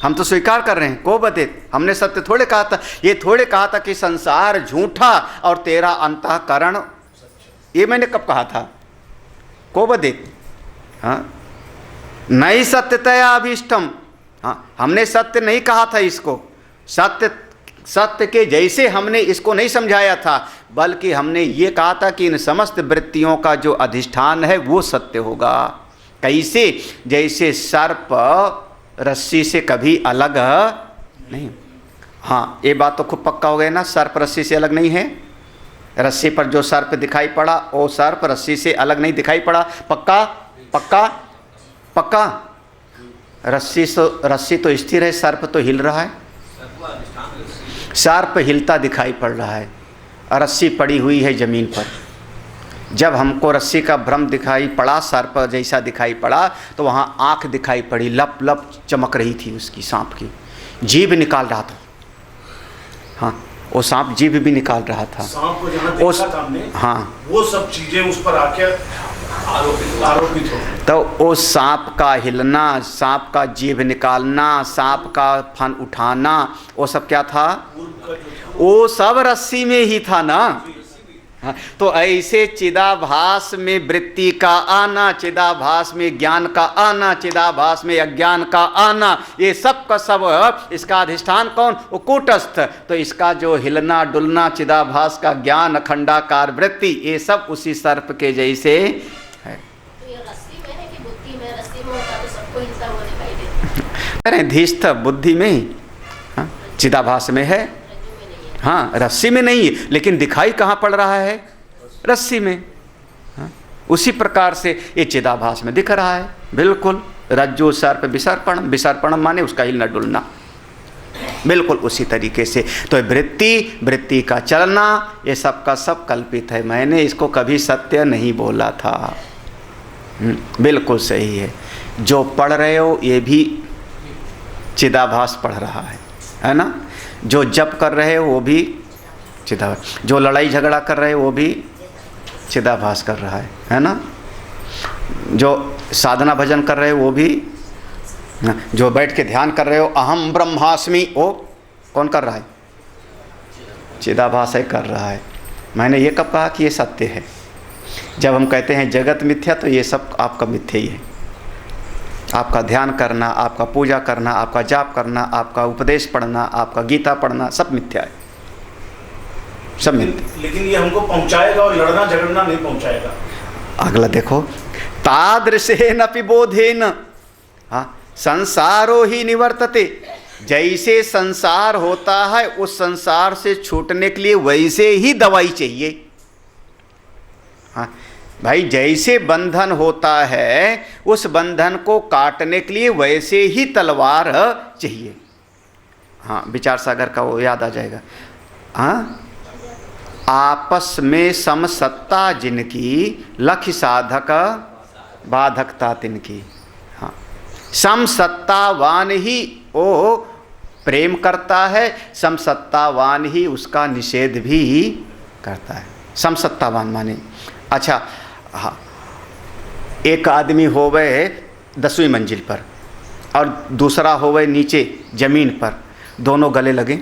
हम तो स्वीकार कर रहे हैं, को बदित, हमने सत्य थोड़े कहा था। ये थोड़े कहा था कि संसार झूठा और तेरा अंतःकरण, ये मैंने कब कहा था? को बदित। हाँ, नहीं सत्यतया अभीष्टम, हाँ, हमने सत्य नहीं कहा था इसको। सत्य के जैसे हमने इसको नहीं समझाया था, बल्कि हमने ये कहा था कि इन समस्त वृत्तियों का जो अधिष्ठान है वो सत्य होगा। कैसे? जैसे सर्प रस्सी से कभी अलग नहीं। हाँ, ये बात तो खूब पक्का हो गया ना, सर्प रस्सी से अलग नहीं है। रस्सी पर जो सर्प दिखाई पड़ा वो सर्प रस्सी से अलग नहीं दिखाई पड़ा। पक्का पक्का पक्का। रस्सी तो स्थिर है, सर्प तो हिल रहा है। सर्प हिलता दिखाई पड़ रहा है, रस्सी पड़ी हुई है ज़मीन पर। जब हमको रस्सी का भ्रम दिखाई पड़ा, सर्प जैसा दिखाई पड़ा, तो वहाँ आँख दिखाई पड़ी, लप लप चमक रही थी उसकी, सांप की जीभ निकाल रहा था। हाँ, वो सांप जीभ भी निकाल रहा था। सांप को जहाँ देखा था हमने, हाँ, वो सब चीजें उस पर आके आरोपित हो। तो वो सांप का हिलना, सांप का जीभ निकालना, सांप का फन उठाना, वो सब क्या था? वो सब रस्सी में ही था ना। हाँ, तो ऐसे चिदाभास में वृत्ति का आना, चिदाभास में ज्ञान का आना, चिदाभास में अज्ञान का आना, ये सब का सब इसका अधिष्ठान कौन? वो कूटस्थ। तो इसका जो हिलना डुलना, चिदाभास का ज्ञान, अखंडाकार वृत्ति, ये सब उसी सर्प के जैसे है। तो ये रस्सी में है कि बुद्धि में? रस्सी में होता तो सबको हिलता हुआ दिखाई देता। अरे धीष्ठ बुद्धि में ही, हाँ, चिदाभास में है। हाँ, रस्सी में नहीं है, लेकिन दिखाई कहाँ पड़ रहा है? रस्सी में। हाँ, उसी प्रकार से ये चिदाभास में दिख रहा है। बिल्कुल रज्जु सर्प विसर्पण, विसर्पण माने उसका हिलना डुलना, बिल्कुल उसी तरीके से। तो वृत्ति का चलना, ये सब का सब कल्पित है। मैंने इसको कभी सत्य नहीं बोला था। बिल्कुल सही है। जो पढ़ रहे हो ये भी चिदाभास पढ़ रहा है ना? जो जप कर रहे हो वो भी चिदाभास, जो लड़ाई झगड़ा कर रहे हो वो भी चिदाभास कर रहा है ना? जो साधना भजन कर रहे हो वो भी, जो बैठ के ध्यान कर रहे हो अहम ब्रह्मास्मि, वो कौन कर रहा है? चिदाभास है कर रहा है। मैंने ये कब कहा कि ये सत्य है? जब हम कहते हैं जगत मिथ्या, तो ये सब आपका मिथ्या ही है। आपका ध्यान करना, आपका पूजा करना, आपका जाप करना, आपका उपदेश पढ़ना, आपका गीता पढ़ना, सब मिथ्या है, सब मिथ्या। लेकिन ये हमको पहुंचाएगा और लड़ना झगड़ना नहीं पहुंचाएगा। अगला देखो, तादृशेन अपि बोधेन, हाँ, संसारो ही निवर्तते। जैसे संसार होता है, उस संसार से छूटने के लिए वैसे ही दवाई चाहिए। हाँ भाई, जैसे बंधन होता है, उस बंधन को काटने के लिए वैसे ही तलवार चाहिए। हाँ, विचार सागर का वो याद आ जाएगा। हाँ, आपस में समसत्ता जिनकी, लक्ष्य साधक बाधकता तिनकी। हाँ, समसत्तावान ही वो प्रेम करता है, समसत्तावान ही उसका निषेध भी करता है। समसत्तावान माने, अच्छा हाँ, एक आदमी होवे 10वीं मंजिल पर और दूसरा होवे नीचे ज़मीन पर, दोनों गले लगे,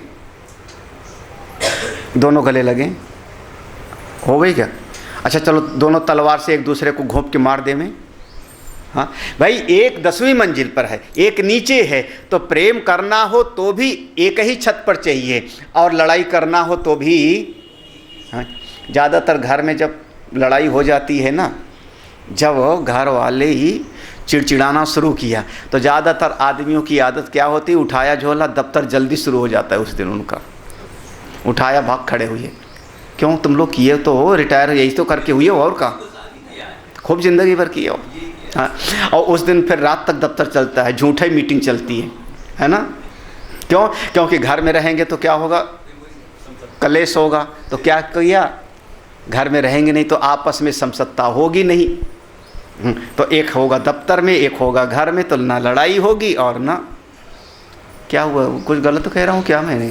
दोनों गले लगे, होवे क्या? अच्छा चलो, दोनों तलवार से एक दूसरे को घोंप के मार दे में। हाँ भाई, एक 10वीं मंजिल पर है, एक नीचे है, तो प्रेम करना हो तो भी एक ही छत पर चाहिए, और लड़ाई करना हो तो भी। हाँ, ज़्यादातर घर में जब लड़ाई हो जाती है ना, जब घर वाले ही चिड़चिड़ाना शुरू किया, तो ज़्यादातर आदमियों की आदत क्या होती है? उठाया झोला, दफ्तर जल्दी शुरू हो जाता है उस दिन उनका। उठाया, भाग खड़े हुए। क्यों? तुम लोग किए तो हो, रिटायर यही तो करके हुए हो, और का खूब ज़िंदगी भर किए हो। हाँ, और उस दिन फिर रात तक दफ्तर चलता है, झूठे मीटिंग चलती है ना? क्यों? क्योंकि घर में रहेंगे तो क्या होगा? कलेश होगा। तो क्या किया? घर में रहेंगे नहीं तो आपस में समसत्ता होगी नहीं। तो एक होगा दफ्तर में, एक होगा घर में, तो ना लड़ाई होगी और ना। क्या हुआ, कुछ गलत कह रहा हूँ क्या मैंने?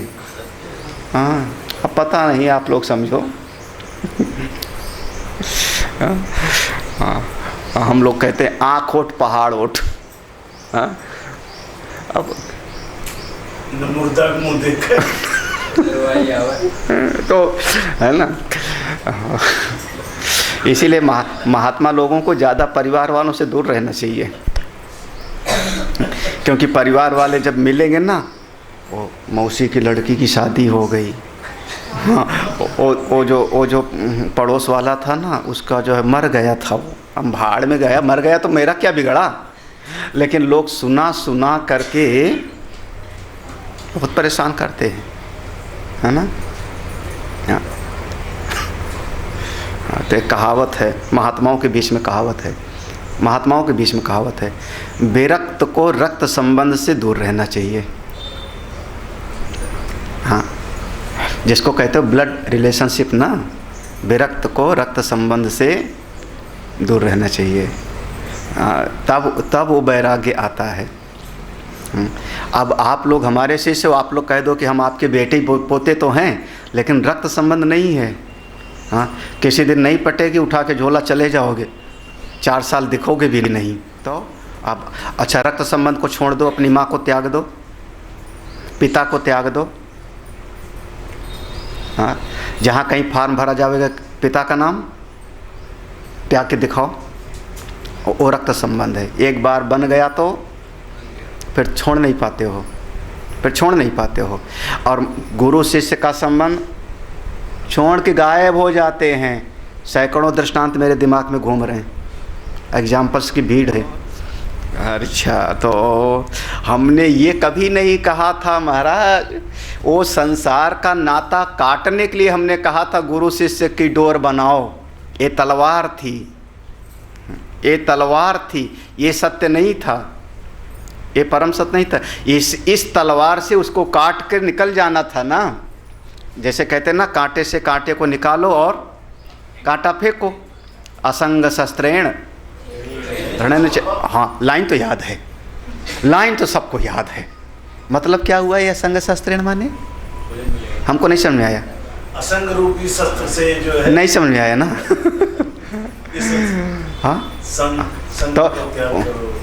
हाँ, अब पता नहीं, आप लोग समझो। हाँ, हम लोग कहते हैं आँख ओट पहाड़ ओट। हाँ, अब मुर्दा मुँह देख तो है ना। इसीलिए महात्मा लोगों को ज़्यादा परिवार वालों से दूर रहना चाहिए, क्योंकि परिवार वाले जब मिलेंगे ना, वो मौसी की लड़की की शादी हो गई, हाँ, वो जो पड़ोस वाला था ना, उसका जो है मर गया था, वो हम भाड़ में गया, मर गया तो मेरा क्या बिगड़ा। लेकिन लोग सुना करके बहुत परेशान करते हैं, है ना। हाँ, तो एक कहावत है, महात्माओं के बीच में कहावत है, महात्माओं के बीच में कहावत है, बेरक्त को रक्त संबंध से दूर रहना चाहिए। हाँ, जिसको कहते हो ब्लड रिलेशनशिप ना, बेरक्त को रक्त संबंध से दूर रहना चाहिए, तब वो वैराग्य आता है। अब आप लोग हमारे शिष्य हो, आप लोग कह दो कि हम आपके बेटे पोते तो हैं, लेकिन रक्त संबंध नहीं है। हाँ, किसी दिन नहीं पटेगी, उठा के झोला चले जाओगे, 4 साल दिखोगे भी नहीं। तो आप अच्छा, रक्त संबंध को छोड़ दो, अपनी माँ को त्याग दो, पिता को त्याग दो। हाँ, जहाँ कहीं फार्म भरा जाएगा पिता का नाम त्याग के दिखाओ, वो रक्त संबंध है। एक बार बन गया तो फिर छोड़ नहीं पाते हो, फिर छोड़ नहीं पाते हो। और गुरु शिष्य का संबंध छोड़ के गायब हो जाते हैं। सैकड़ों दृष्टांत मेरे दिमाग में घूम रहे हैं, एग्जाम्पल्स की भीड़ है। अच्छा, तो हमने ये कभी नहीं कहा था महाराज, वो संसार का नाता काटने के लिए हमने कहा था गुरु शिष्य की डोर बनाओ। ये तलवार थी, ये तलवार थी, ये सत्य नहीं था, ये परम सत्य नहीं था। इस तलवार से उसको काट कर निकल जाना था ना। जैसे कहते हैं ना, कांटे से कांटे को निकालो और कांटा फेंको, असंग शस्त्रेण रणन। हाँ, लाइन तो याद है, लाइन तो सबको याद है। मतलब क्या हुआ ये असंग शस्त्रेण माने? हमको नहीं समझ में आया। असंग रूपी शस्त्र से जो है, नहीं समझ में आया ना। हाँ, तो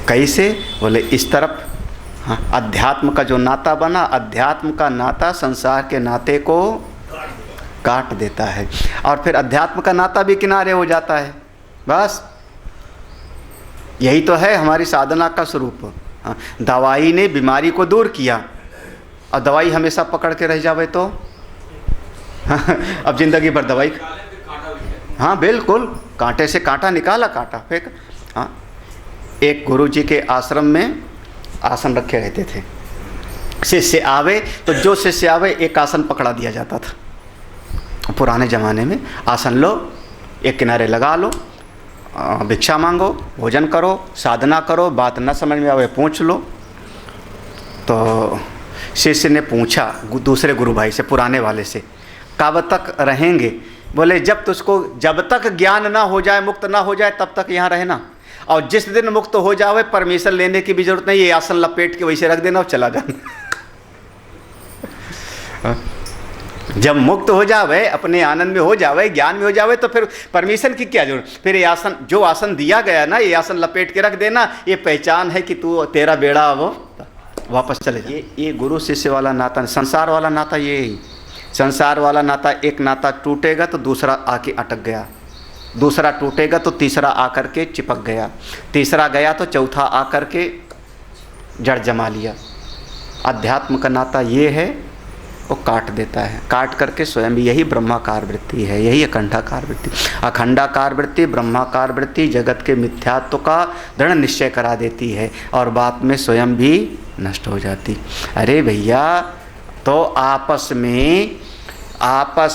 कैसे बोले, इस तरफ। हाँ, अध्यात्म का जो नाता बना, अध्यात्म का नाता संसार के नाते को काट देता है, और फिर अध्यात्म का नाता भी किनारे हो जाता है। बस यही तो है हमारी साधना का स्वरूप। हाँ, दवाई ने बीमारी को दूर किया, और दवाई हमेशा पकड़ के रह जावे तो अब जिंदगी भर दवाई। हाँ बिल्कुल, कांटे से कांटा निकाला, कांटा फेंक। हाँ, एक गुरुजी के आश्रम में आसन रखे रहते थे। शिष्य आवे तो जो शिष्य आवे एक आसन पकड़ा दिया जाता था पुराने ज़माने में। आसन लो, एक किनारे लगा लो, भिक्षा मांगो, भोजन करो, साधना करो, बात न समझ में आवे पूछ लो। तो शिष्य ने पूछा दूसरे गुरु भाई से, पुराने वाले से, कब तक रहेंगे? बोले जब तक ज्ञान ना हो जाए, मुक्त ना हो जाए, तब तक यहाँ रहना, और जिस दिन मुक्त हो जावे परमिशन लेने की भी जरूरत नहीं, ये आसन लपेट के वैसे रख देना और चला जाना। जब मुक्त हो जावे, अपने आनंद में हो जावे, ज्ञान में हो जावे, तो फिर परमिशन की क्या जरूरत? फिर ये आसन, जो आसन दिया गया ना, ये आसन लपेट के रख देना, ये पहचान है कि तू, तेरा बेड़ा वो वापस चले जा। ये गुरु शिष्य वाला नाता, संसार वाला नाता, ये संसार वाला नाता, एक नाता टूटेगा तो दूसरा आके अटक गया, दूसरा टूटेगा तो तीसरा आकर के चिपक गया, तीसरा गया तो चौथा आकर के जड़ जमा लिया। अध्यात्म का नाता ये है, वो काट देता है, काट करके स्वयं। यही ब्रह्माकार वृत्ति है, यही अखंडाकार वृत्ति। अखंडाकार वृत्ति, ब्रह्माकार वृत्ति जगत के मिथ्यात्व का दृढ़ निश्चय करा देती है, और बात में स्वयं भी नष्ट हो जाती। अरे भैया, तो आपस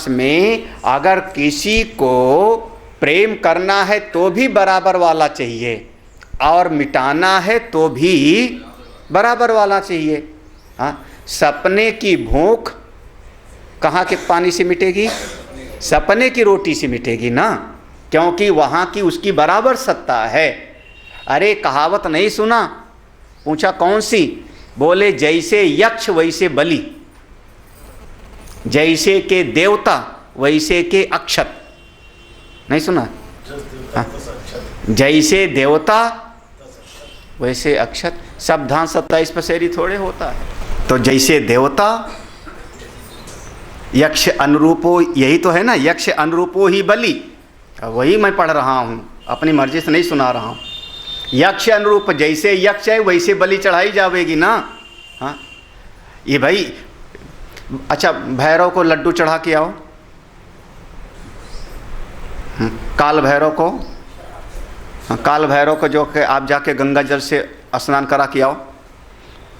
में अगर किसी को प्रेम करना है तो भी बराबर वाला चाहिए, और मिटाना है तो भी बराबर वाला चाहिए। हाँ, सपने की भूख कहाँ के पानी से मिटेगी? सपने की रोटी से मिटेगी ना, क्योंकि वहाँ की उसकी बराबर सत्ता है। अरे कहावत नहीं सुना? पूछा कौन सी? बोले जैसे यक्ष वैसे बलि, जैसे के देवता वैसे के अक्षत। नहीं सुना? हाँ? जैसे देवता वैसे अक्षत। सावधान 27 पसेरी थोड़े होता है। तो जैसे देवता यक्ष अनुरूपो, यही तो है ना, यक्ष अनुरूपो ही बलि। वही मैं पढ़ रहा हूँ, अपनी मर्जी से नहीं सुना रहा हूँ। यक्ष अनुरूप, जैसे यक्ष है वैसे बलि चढ़ाई जाएगी ना। हाँ, ये भाई अच्छा, भैरव को लड्डू चढ़ा के आओ, काल भैरव को, काल भैरव को जो कि आप जाके गंगा जल से स्नान करा के आओ।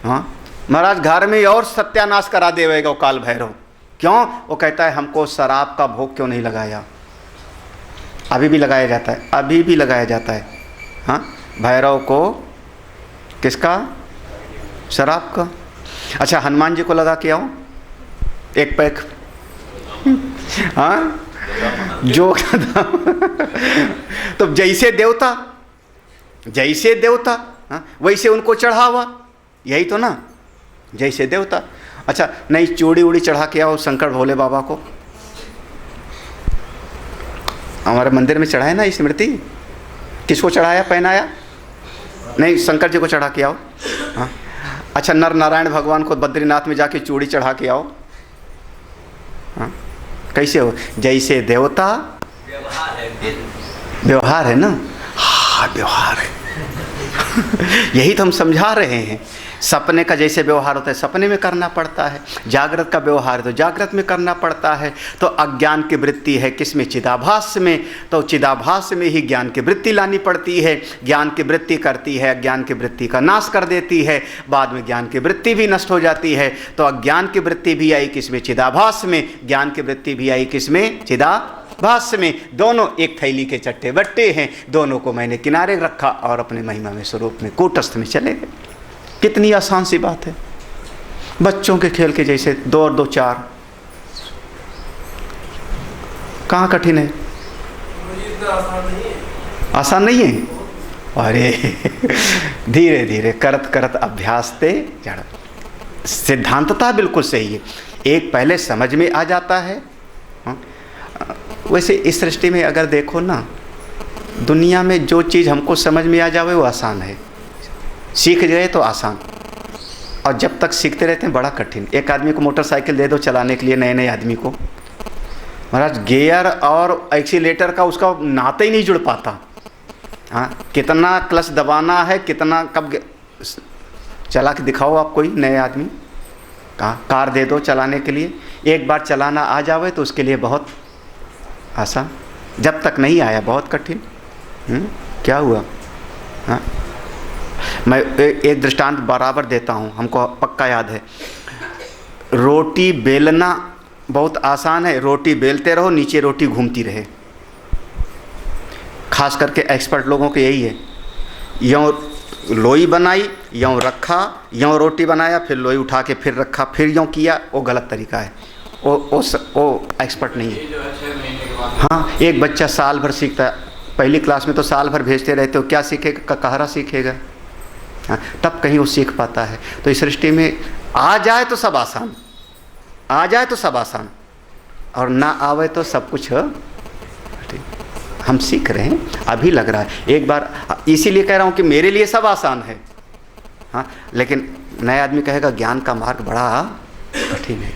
हाँ महाराज, घर में और सत्यानाश करा देगा वो काल भैरव। क्यों? वो कहता है हमको शराब का भोग क्यों नहीं लगाया। अभी भी लगाया जाता है, अभी भी लगाया जाता है। हाँ, भैरव को किसका? शराब का। अच्छा, हनुमान जी को लगा के आओ एक पैक। हाँ, जो तो जैसे देवता, जैसे देवता, हाँ, वैसे उनको चढ़ावा। यही तो ना, जैसे देवता। अच्छा, नहीं चूड़ी उड़ी चढ़ा के आओ शंकर भोले बाबा को। हमारे मंदिर में चढ़ाए ना स्मृति, किसको चढ़ाया पहनाया? नहीं, शंकर जी को चढ़ा के आओ। हाँ, अच्छा, नर नारायण भगवान को बद्रीनाथ में जाके चूड़ी चढ़ा के आओ। हाँ, कैसे हो? जैसे देवता, व्यवहार है ना। हाँ, व्यवहार है। यही तो हम समझा रहे हैं। सपने का जैसे व्यवहार होता है सपने में करना पड़ता है, जागृत का व्यवहार तो जागृत में करना पड़ता है। तो अज्ञान की वृत्ति है किसमें? चिदाभास में। तो चिदाभास में ही ज्ञान की वृत्ति लानी पड़ती है। ज्ञान की वृत्ति करती है, अज्ञान की वृत्ति का नाश कर देती है, बाद में ज्ञान की वृत्ति भी नष्ट हो जाती है। तो अज्ञान की वृत्ति भी आई किसमें? चिदाभास में। ज्ञान की वृत्ति भी आई किसमें? चिदाभास में। दोनों एक थैली के चट्टे बट्टे हैं, दोनों को मैंने किनारे रखा और अपने महिमा में स्वरूप में कूटस्थ में चले गए। कितनी आसान सी बात है, बच्चों के खेल के जैसे 2 और 2 4। कहाँ कठिन है? आसान नहीं है। अरे धीरे धीरे करत करत अभ्यास ते जड़। सिद्धांतता बिल्कुल सही है, एक पहले समझ में आ जाता है। वैसे इस सृष्टि में अगर देखो ना, दुनिया में जो चीज़ हमको समझ में आ जावे वो आसान है, सीख गए तो आसान, और जब तक सीखते रहते हैं बड़ा कठिन। एक आदमी को मोटरसाइकिल दे दो चलाने के लिए, नए नए आदमी को, महाराज गियर और एक्सीलेटर का उसका नाता ही नहीं जुड़ पाता। हाँ, कितना क्लच दबाना है, कितना कब चला के दिखाओ आप कोई नए आदमी। कहाँ कार दे दो चलाने के लिए, एक बार चलाना आ जावे तो उसके लिए बहुत आसान, जब तक नहीं आया बहुत कठिन। क्या हुआ? हाँ, मैं एक दृष्टांत बराबर देता हूँ, हमको पक्का याद है। रोटी बेलना बहुत आसान है, रोटी बेलते रहो नीचे रोटी घूमती रहे। खास करके एक्सपर्ट लोगों को यही है। यों लोई बनाई, यों रखा, यों रोटी बनाया, फिर लोई उठा के फिर रखा, फिर यों किया, वो गलत तरीका है। वो एक्सपर्ट नहीं है। हाँ, एक बच्चा साल भर सीखता है, पहली क्लास में तो साल भर भेजते रहते हो, क्या सीखेगा? कहरा सीखेगा। हाँ, तब कहीं वो सीख पाता है। तो इस सृष्टि में आ जाए तो सब आसान, आ जाए तो सब आसान, और ना आवे तो सब कुछ हम सीख रहे हैं, अभी लग रहा है। एक बार इसीलिए कह रहा हूँ कि मेरे लिए सब आसान है। हाँ, लेकिन नया आदमी कहेगा ज्ञान का मार्ग बड़ा कठिन है।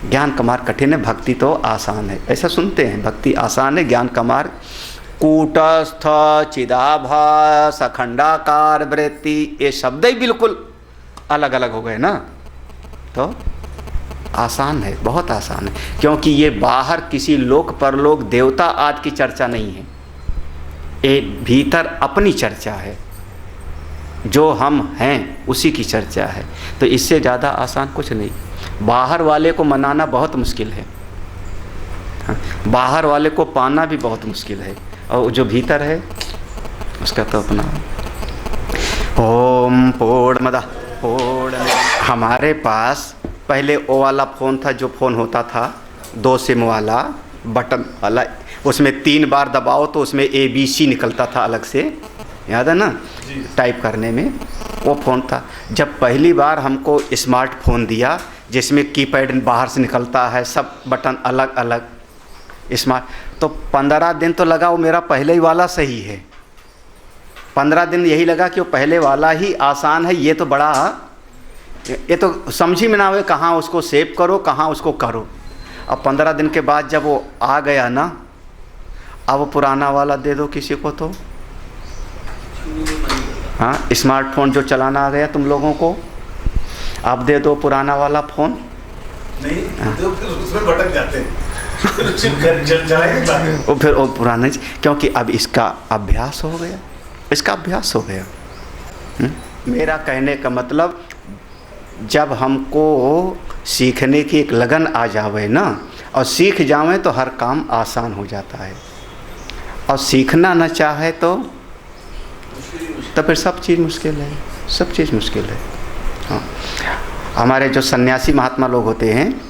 ज्ञान का मार्ग कठिन है, भक्ति तो आसान है। ऐसा सुनते हैं, भक्ति आसान है, ज्ञान का मार्ग कूटस्थ, चिदाभास, अखंडाकार वृत्ति, ये शब्द ही बिल्कुल अलग अलग हो गए ना। तो आसान है, बहुत आसान है, क्योंकि ये बाहर किसी लोक परलोक देवता आदि की चर्चा नहीं है, ये भीतर अपनी चर्चा है, जो हम हैं उसी की चर्चा है। तो इससे ज़्यादा आसान कुछ नहीं। बाहर वाले को मनाना बहुत मुश्किल है, बाहर वाले को पाना भी बहुत मुश्किल है, और जो भीतर है उसका तो अपना। ओम पूर्णमदः पूर्णमिदं। हमारे पास पहले वो वाला फ़ोन था, जो फ़ोन होता था 2 सिम वाला, बटन वाला, उसमें 3 बार दबाओ तो उसमें ABC निकलता था अलग से, याद है ना, टाइप करने में। वो फ़ोन था। जब पहली बार हमको स्मार्टफोन दिया जिसमें कीपैड बाहर से निकलता है, सब बटन अलग अलग स्मार्ट, तो 15 दिन तो लगा वो मेरा पहले ही वाला सही है। 15 दिन यही लगा कि वो पहले वाला ही आसान है, ये तो बड़ा, ये तो समझ ही में ना आवे कहाँ उसको सेव करो कहाँ उसको करो। अब 15 दिन के बाद जब वो आ गया ना, अब वो पुराना वाला दे दो किसी को तो, हाँ स्मार्टफोन जो चलाना आ गया तुम लोगों को, आप दे दो पुराना वाला फ़ोन, नहीं तो फिर उसमें भटक जाते हैं। वो फिर वो पुराना, क्योंकि अब इसका अभ्यास हो गया, इसका अभ्यास हो गया। मेरा कहने का मतलब जब हमको सीखने की एक लगन आ जावे ना, और सीख जावे तो हर काम आसान हो जाता है, और सीखना न चाहे तो फिर सब चीज़ मुश्किल है, सब चीज़ मुश्किल है। हाँ, हमारे जो सन्यासी महात्मा लोग होते हैं,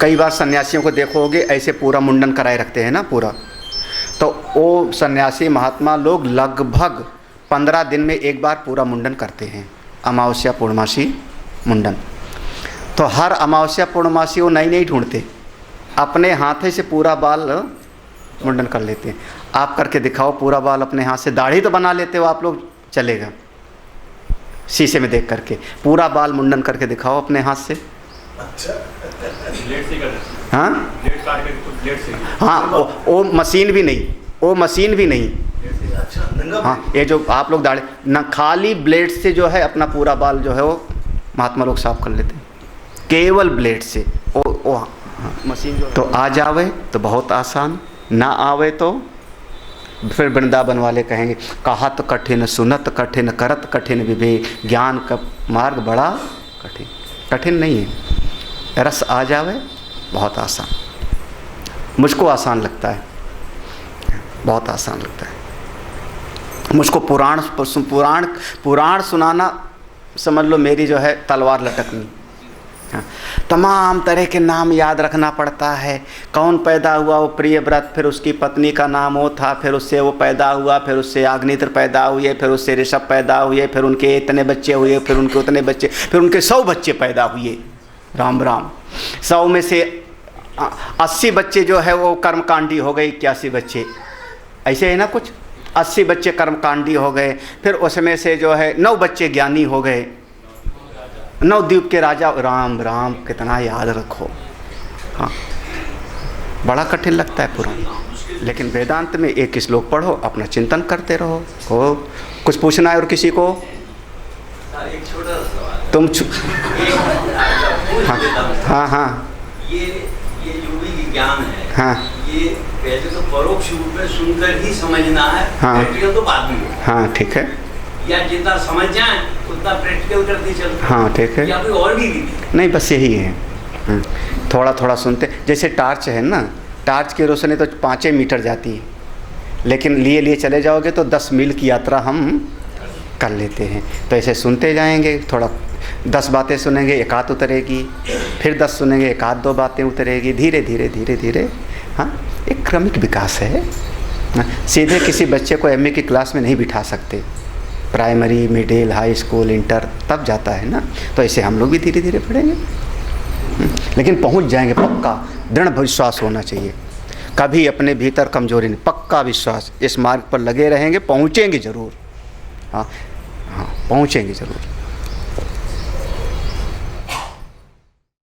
कई बार सन्यासियों को देखोगे ऐसे पूरा मुंडन कराए रखते हैं ना पूरा, तो वो सन्यासी महात्मा लोग लगभग 15 दिन में एक बार पूरा मुंडन करते हैं, अमावस्या पूर्णमासी मुंडन। तो हर अमावस्या पूर्णमासी वो नई ढूंढते, अपने हाथे से पूरा बाल मुंडन कर लेते हैं। आप करके दिखाओ पूरा बाल अपने हाथ से, दाढ़ी तो बना लेते हो आप लोग, चलेगा, शीशे में देख करके पूरा बाल मुंडन करके दिखाओ अपने हाथ से। हाँ हाँ, वो मशीन भी नहीं, वो मशीन भी नहीं। हाँ, ये जो आप लोग दाढ़ी ना, खाली ब्लेड से जो है अपना पूरा बाल जो है वो महात्मा लोग साफ कर लेते हैं, केवल ब्लेड से। वो हाँ, मशीन जो तो आ जावे तो बहुत आसान, ना आवे तो फिर वृंदावन वाले कहेंगे कहत कठिन सुनत कठिन करत कठिन विवेक, ज्ञान का मार्ग बड़ा कठिन। कठिन नहीं है, रस आ जावे बहुत आसान। मुझको आसान लगता है, बहुत आसान लगता है मुझको। पुराण सुनाना समझ लो मेरी जो है तलवार लटकनी। हाँ, तमाम तरह के नाम याद रखना पड़ता है। कौन पैदा हुआ, वो प्रियव्रत, फिर उसकी पत्नी का नाम वो था, फिर उससे वो पैदा हुआ, फिर उससे अग्नित्र पैदा हुए, फिर उससे ऋषभ पैदा हुए, फिर उनके इतने बच्चे हुए, फिर उनके उतने बच्चे, फिर उनके 100 बच्चे पैदा हुए। राम राम। 100 में से 80 बच्चे जो है वो कर्मकांडी हो गए, 81 बच्चे ऐसे है ना कुछ, 80 बच्चे कर्मकांडी हो गए। फिर उसमें से जो है 9 बच्चे ज्ञानी हो गए, 9 द्वीप के राजा। राम राम, कितना याद रखो। हाँ, बड़ा कठिन लगता है पुराण, लेकिन वेदांत में एक श्लोक पढ़ो, अपना चिंतन करते रहो। हो कुछ पूछना है और किसी को? एक छोटा सवाल तुम हाँ हाँ, ये जो भी ज्ञान है, हाँ, ये पहले तो परोक्ष रूप में सुनकर ही समझना है, हाँ, प्रैक्टिकल तो बाद में। हाँ ठीक है, या जितना समझ जाए उतना प्रैक्टिकल करते चलते। हाँ ठीक है, या कोई और भी विधि? नहीं बस यही है। थोड़ा थोड़ा सुनते, जैसे टार्च है ना, टार्च की रोशनी तो 5 मीटर जाती है, लेकिन लिए चले जाओगे तो 10 मील की यात्रा हम कर लेते हैं। तो ऐसे सुनते जाएंगे, थोड़ा 10 बातें सुनेंगे, एक आध उतरेगी, फिर 10 सुनेंगे, एक आध 2 बातें उतरेगी, धीरे धीरे धीरे धीरे। हाँ, एक क्रमिक विकास है। सीधे किसी बच्चे को एमए की क्लास में नहीं बिठा सकते, primary, middle, high school, inter तब जाता है ना। तो ऐसे हम लोग भी धीरे धीरे पढ़ेंगे, लेकिन पहुंच जाएंगे पक्का। दृढ़ विश्वास होना चाहिए, कभी अपने भीतर कमजोरी नहीं, पक्का विश्वास। इस मार्ग पर लगे रहेंगे, पहुंचेंगे ज़रूर। हाँ हाँ, पहुंचेंगे ज़रूर।